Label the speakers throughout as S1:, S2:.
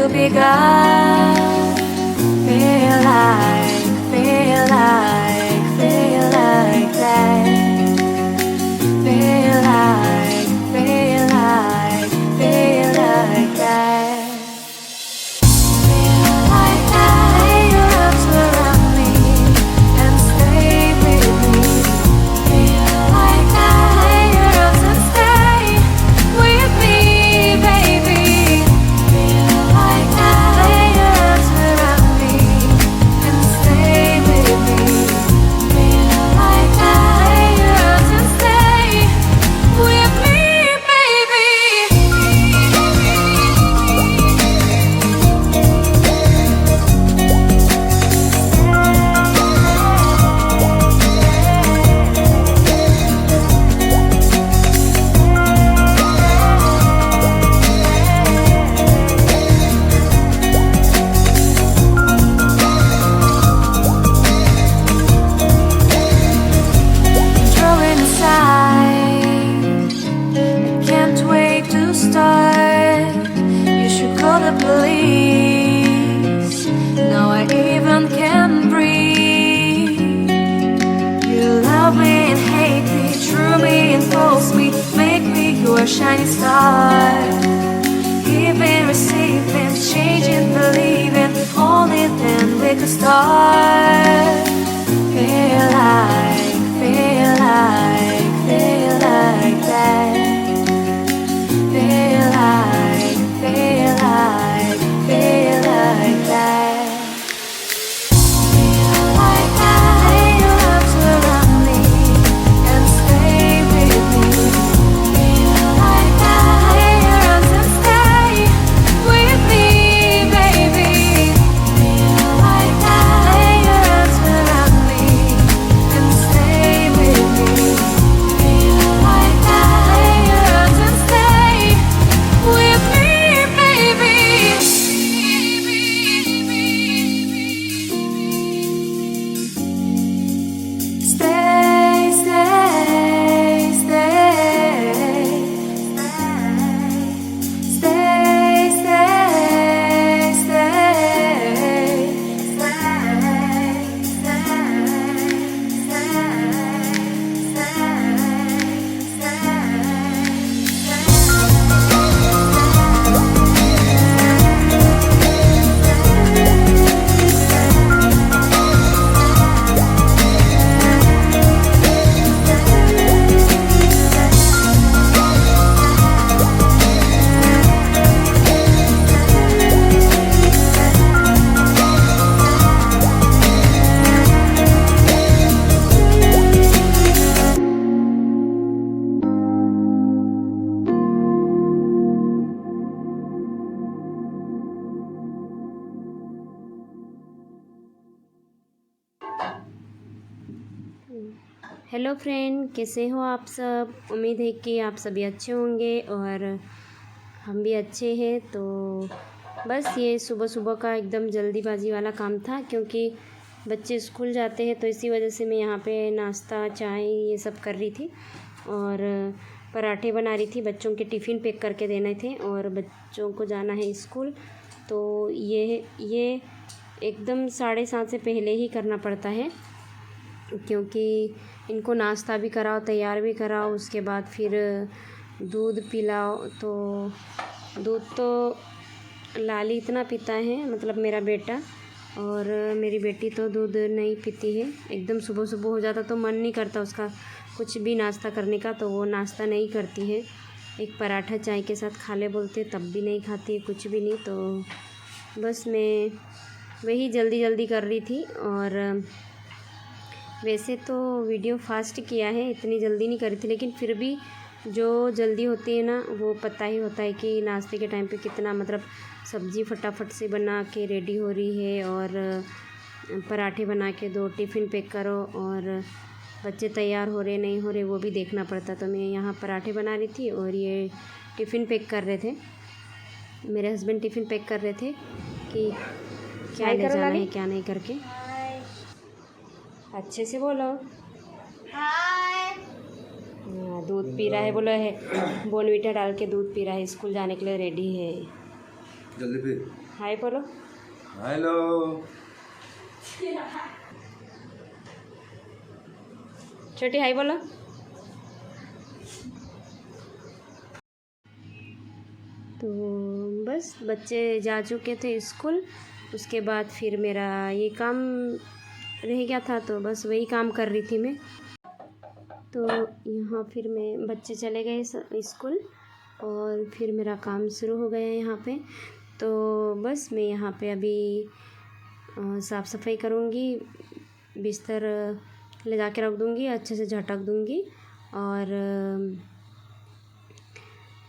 S1: to be God. Feel like that. Feel like that. Feel like that. A shining star, giving, receiving, changing, believing. Only then we could start. Feel like that. Feel like that.
S2: Hello friend, कैसे हो आप सब। उम्मीद है कि आप सभी अच्छे होंगे और हम भी अच्छे हैं। तो बस ये सुबह सुबह का एकदम जल्दीबाजी वाला काम था, क्योंकि बच्चे स्कूल जाते हैं, तो इसी वजह से मैं यहाँ पे नाश्ता चाय ये सब कर रही थी और पराठे बना रही थी। बच्चों के टिफ़िन पैक करके देने थे और बच्चों को जाना है स्कूल। तो ये एकदम 7:30 से पहले ही करना पड़ता है, क्योंकि इनको नाश्ता भी कराओ, तैयार भी कराओ, उसके बाद फिर दूध पिलाओ। तो दूध तो लाली इतना पीता है, मतलब मेरा बेटा, और मेरी बेटी तो दूध नहीं पीती है। एकदम सुबह सुबह हो जाता तो मन नहीं करता उसका कुछ भी नाश्ता करने का, तो वो नाश्ता नहीं करती है। एक पराठा चाय के साथ खा ले बोलते, तब भी नहीं खाती है, कुछ भी नहीं। तो बस मैं वही जल्दी जल्दी कर रही थी। और वैसे तो वीडियो फास्ट किया है, इतनी जल्दी नहीं करी थी, लेकिन फिर भी जो जल्दी होती है ना, वो पता ही होता है कि नाश्ते के टाइम पे कितना, मतलब सब्ज़ी फटाफट से बना के रेडी हो रही है और पराठे बना के दो, टिफ़िन पैक करो, और बच्चे तैयार हो रहे नहीं हो रहे वो भी देखना पड़ता। तो मैं यहाँ पराठे बना रही थी और ये टिफ़िन पैक कर रहे थे, मेरे हस्बैंड टिफ़िन पैक कर रहे थे कि क्या ले जाना है क्या नहीं करके। अच्छे से बोलो।
S1: हाय।
S2: दूध पी रहा है, बोलो है बोनवीटा डाल के दूध पी रहा है, स्कूल जाने के लिए रेडी है।
S3: जल्दी पी।
S2: हाय बोलो।
S3: हेलो।
S2: छोटी हाय बोलो। तो बस बच्चे जा चुके थे स्कूल, उसके बाद फिर मेरा ये काम रह गया था, तो बस वही काम कर रही थी मैं। तो यहाँ फिर मैं बच्चे चले गए स्कूल और फिर मेरा काम शुरू हो गया यहाँ पे। तो बस मैं यहाँ पे अभी साफ़ सफाई करूँगी, बिस्तर ले जा के रख दूँगी, अच्छे से झटक दूँगी। और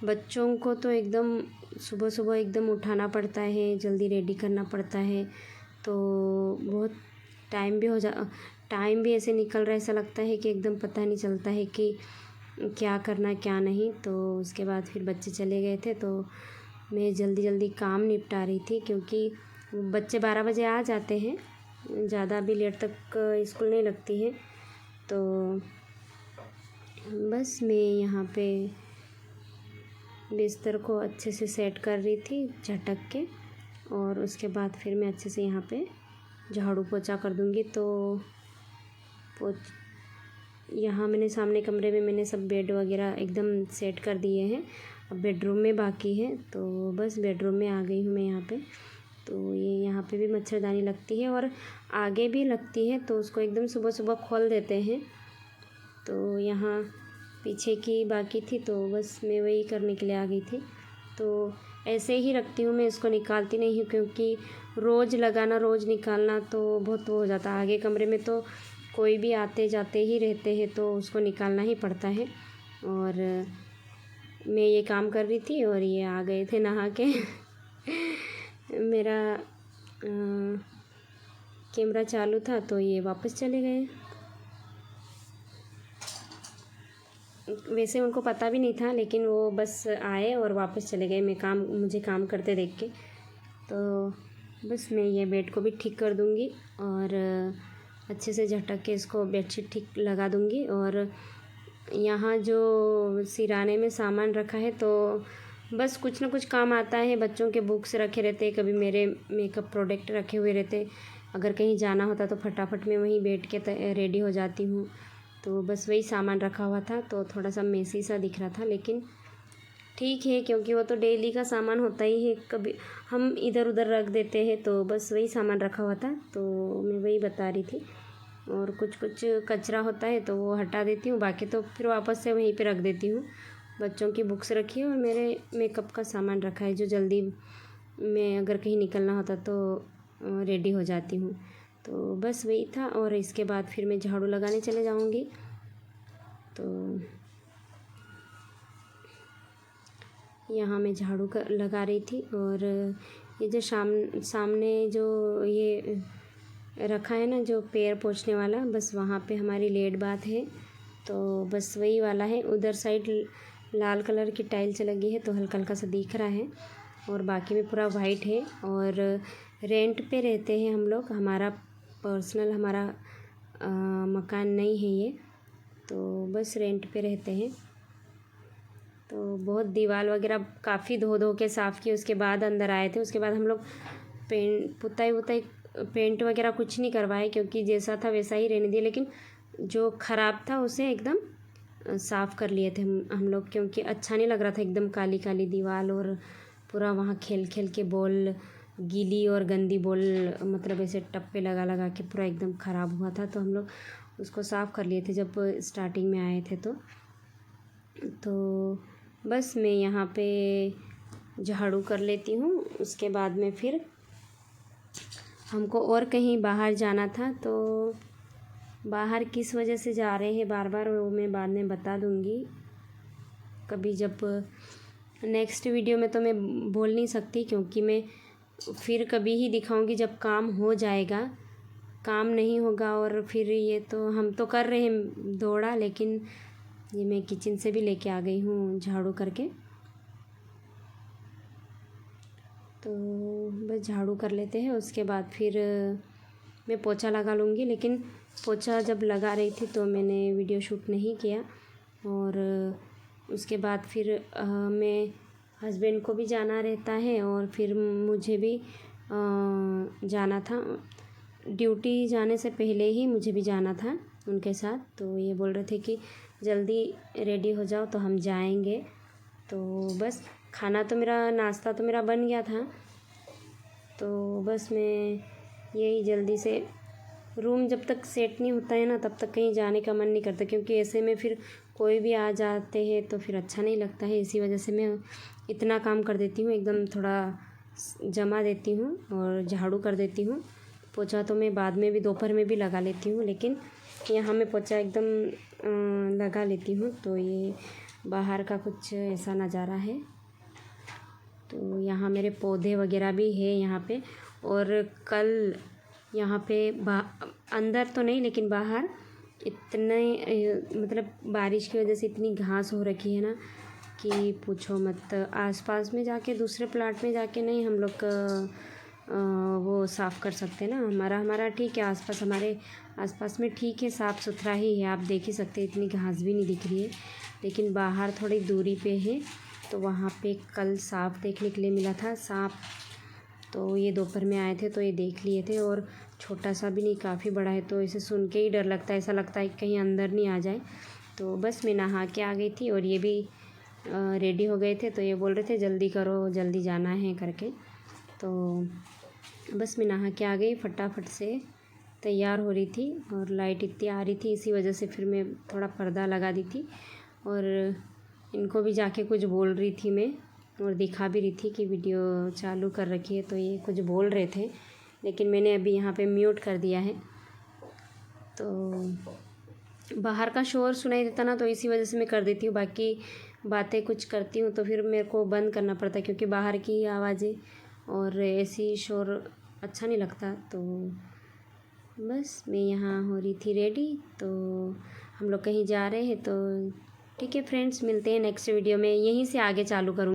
S2: बच्चों को तो एकदम सुबह सुबह एकदम उठाना पड़ता है, जल्दी रेडी करना पड़ता है, तो बहुत टाइम भी ऐसे निकल रहा है, ऐसा लगता है कि एकदम पता नहीं चलता है कि क्या करना क्या नहीं। तो उसके बाद फिर बच्चे चले गए थे, तो मैं जल्दी जल्दी काम निपटा रही थी, क्योंकि बच्चे 12 बजे आ जाते हैं, ज़्यादा भी लेट तक स्कूल नहीं लगती है। तो बस मैं यहाँ पे बिस्तर को अच्छे से सेट कर रही थी झटक के, और उसके बाद फिर मैं अच्छे से यहाँ पे झाड़ू पोछा कर दूँगी। तो यहाँ मैंने सामने कमरे में मैंने सब बेड वगैरह एकदम सेट कर दिए हैं, अब बेडरूम में बाकी है। तो बस बेडरूम में आ गई हूँ मैं यहाँ पे। तो ये यहाँ पे भी मच्छरदानी लगती है और आगे भी लगती है, तो उसको एकदम सुबह सुबह खोल देते हैं। तो यहाँ पीछे की बाकी थी, तो बस मैं वही करने के लिए आ गई थी। तो ऐसे ही रखती हूँ मैं, इसको निकालती नहीं हूँ, क्योंकि रोज़ लगाना रोज़ निकालना तो बहुत वो हो जाता है। आगे कमरे में तो कोई भी आते जाते ही रहते हैं, तो उसको निकालना ही पड़ता है। और मैं ये काम कर रही थी और ये आ गए थे नहा के मेरा कैमरा चालू था, तो ये वापस चले गए। वैसे उनको पता भी नहीं था, लेकिन वो बस आए और वापस चले गए मुझे काम करते देख के। तो बस मैं ये बेड को भी ठीक कर दूँगी और अच्छे से झटक के इसको बेडशीट ठीक लगा दूँगी। और यहाँ जो सिराने में सामान रखा है, तो बस कुछ ना कुछ काम आता है। बच्चों के बुक्स रखे रहते, कभी मेरे मेकअप प्रोडक्ट रखे हुए रहते। अगर कहीं जाना होता तो फटाफट मैं वहीं बैठ के रेडी हो जाती हूँ। तो बस वही सामान रखा हुआ था, तो थोड़ा सा मेसी सा दिख रहा था, लेकिन ठीक है, क्योंकि वो तो डेली का सामान होता ही है, कभी हम इधर उधर रख देते हैं। तो बस वही सामान रखा हुआ था, तो मैं वही बता रही थी। और कुछ कुछ कचरा होता है तो वो हटा देती हूँ, बाकी तो फिर वापस से वहीं पे रख देती हूँ। बच्चों की बुक्स रखी है और मेरे मेकअप का सामान रखा है, जो जल्दी मैं अगर कहीं निकलना होता तो रेडी हो जाती हूँ। तो बस वही था, और इसके बाद फिर मैं झाड़ू लगाने चले जाऊँगी। तो यहाँ मैं झाड़ू लगा रही थी, और ये जो सामने जो ये रखा है ना, जो पैर पोंछने वाला, बस वहाँ पे हमारी लेट बात है, तो बस वही वाला है। उधर साइड लाल कलर की टाइल्स लगी है, तो हल्का हल्का सा दिख रहा है, और बाकी में पूरा वाइट है। और रेंट पे रहते हैं हम लोग, हमारा पर्सनल मकान नहीं है ये, तो बस रेंट पे रहते हैं। तो बहुत दीवार वगैरह काफ़ी धो के साफ़ की, उसके बाद अंदर आए थे। उसके बाद हम लोग पेंट वगैरह कुछ नहीं करवाए, क्योंकि जैसा था वैसा ही रहने दिया, लेकिन जो ख़राब था उसे एकदम साफ़ कर लिए थे हम लोग, क्योंकि अच्छा नहीं लग रहा था एकदम काली काली दीवार, और पूरा वहाँ खेल खेल के बॉल, गीली और गंदी बॉल, मतलब ऐसे टप्पे लगा के पूरा एकदम ख़राब हुआ था। तो हम लोग उसको साफ़ कर लिए थे जब स्टार्टिंग में आए थे। तो बस मैं यहाँ पे झाड़ू कर लेती हूँ। उसके बाद में फिर हमको और कहीं बाहर जाना था, तो बाहर किस वजह से जा रहे हैं बार बार वो मैं बाद में बता दूँगी कभी, जब नेक्स्ट वीडियो में तो मैं बोल नहीं सकती, क्योंकि मैं फिर कभी ही दिखाऊंगी जब काम हो जाएगा। काम नहीं होगा और फिर ये तो हम तो कर रहे हैं दौड़ा, लेकिन ये मैं किचन से भी लेके आ गई हूँ झाड़ू करके। तो बस झाड़ू कर लेते हैं, उसके बाद फिर मैं पोछा लगा लूँगी। लेकिन पोछा जब लगा रही थी तो मैंने वीडियो शूट नहीं किया, और उसके बाद फिर मैं हस्बैंड को भी जाना रहता है और फिर मुझे भी जाना था। ड्यूटी जाने से पहले ही मुझे भी जाना था उनके साथ। तो ये बोल रहे थे कि जल्दी रेडी हो जाओ तो हम जाएंगे। तो बस नाश्ता तो मेरा बन गया था। तो बस मैं यही जल्दी से रूम जब तक सेट नहीं होता है ना तब तक कहीं जाने का मन नहीं करता, क्योंकि ऐसे में फिर कोई भी आ जाते हैं तो फिर अच्छा नहीं लगता है। इसी वजह से मैं इतना काम कर देती हूँ, एकदम थोड़ा जमा देती हूँ और झाड़ू कर देती हूँ। पोछा तो मैं बाद में भी दोपहर में भी लगा लेती हूँ, लेकिन यहाँ मैं पोछा एकदम लगा लेती हूँ। तो ये बाहर का कुछ ऐसा नज़ारा है। तो यहाँ मेरे पौधे वगैरह भी है यहाँ पे। और कल यहाँ पे अंदर तो नहीं लेकिन बाहर इतने मतलब बारिश की वजह से इतनी घास हो रखी है ना कि पूछो मत। आसपास में जाके दूसरे प्लाट में जाके नहीं हम लोग वो साफ़ कर सकते ना। हमारा ठीक है, हमारे आसपास में ठीक है, साफ़ सुथरा ही है। आप देख ही सकते हैं, इतनी घास भी नहीं दिख रही है। लेकिन बाहर थोड़ी दूरी पे है तो वहाँ पे कल सांप देखने के लिए मिला था, सांप। तो ये दोपहर में आए थे तो ये देख लिए थे। और छोटा सा भी नहीं, काफ़ी बड़ा है। तो इसे सुन के ही डर लगता है, ऐसा लगता है कि कहीं अंदर नहीं आ जाए। तो बस मैं नहा के आ गई थी और ये भी रेडी हो गए थे। तो ये बोल रहे थे जल्दी करो, जल्दी जाना है करके। तो बस मैं नहा के आ गई, फटाफट से तैयार हो रही थी। और लाइट इतनी आ रही थी, इसी वजह से फिर मैं थोड़ा पर्दा लगा दी थी। और इनको भी जाके कुछ बोल रही थी मैं, और दिखा भी रही थी कि वीडियो चालू कर रखी है। तो ये कुछ बोल रहे थे, लेकिन मैंने अभी यहाँ पे म्यूट कर दिया है। तो बाहर का शोर सुनाई देता ना, तो इसी वजह से मैं कर देती हूँ। बाकी बातें कुछ करती हूँ तो फिर मेरे को बंद करना पड़ता है, क्योंकि बाहर की आवाज़ें और ऐसी शोर अच्छा नहीं लगता। तो बस मैं यहाँ हो रही थी रेडी। तो हम लोग कहीं जा रहे हैं। तो ठीक है फ्रेंड्स, मिलते हैं नेक्स्ट वीडियो में। यहीं से आगे चालू करूँ।